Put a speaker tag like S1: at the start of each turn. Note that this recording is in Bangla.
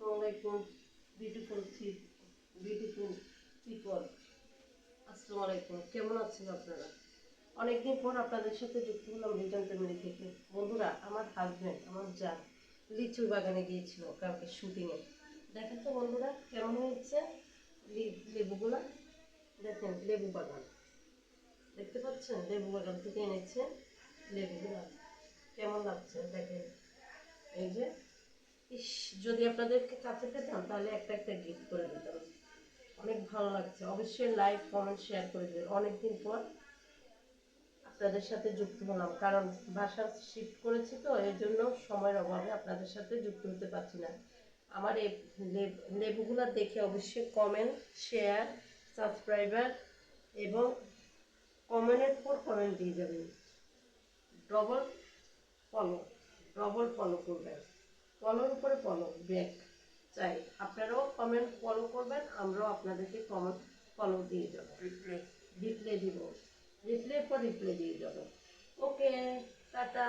S1: আসসালামাইকুম বিউটিফুল পিপল। আসসালামু আলাইকুম, কেমন আছেন আপনারা? অনেকদিন পর আপনাদের সাথে যুক্ত হলাম রিজন ফ্যামিলি থেকে। বন্ধুরা, আমার হাজব্যান্ড, আমার যা লিচু বাগানে গিয়েছিল কালকে শুটিংয়ে। দেখেন তো বন্ধুরা কেমন হয়েছে লেবুগুলা। দেখেন লেবু বাগান, দেখতে পাচ্ছেন? লেবু বাগান থেকে এনেছে লেবুগুলা। কেমন লাগছে দেখেন। এই যে, ইস, যদি আপনাদেরকে কাছে পেতাম তাহলে একটা একটা গিফট করে দিতাম। অনেক ভালো লাগছে। অবশ্যই লাইক কমেন্ট শেয়ার করে দেবেন। অনেকদিন পর আপনাদের সাথে যুক্ত হলাম, কারণ বাসা শিফট করেছি তো এর জন্য সময়ের অভাবে আপনাদের সাথে যুক্ত হতে পারছি না। আমার এই লেবুগুলা দেখে অবশ্যই কমেন্ট শেয়ার সাবস্ক্রাইবার এবং কমেন্টের পর কমেন্ট দিয়ে যাবেন। ডবল ফলো, ডবল ফলো করবেন। ফলোর উপরে ফলো ব্যাক চাই। আপনারাও কমেন্ট ফলো করবেন, আমরাও আপনাদেরকে কমেন্ট ফলো দিয়ে যাব, রিপ্লে দিব, রিপ্লে পর রিপ্লে দিয়ে যাব। ওকে, টাটা।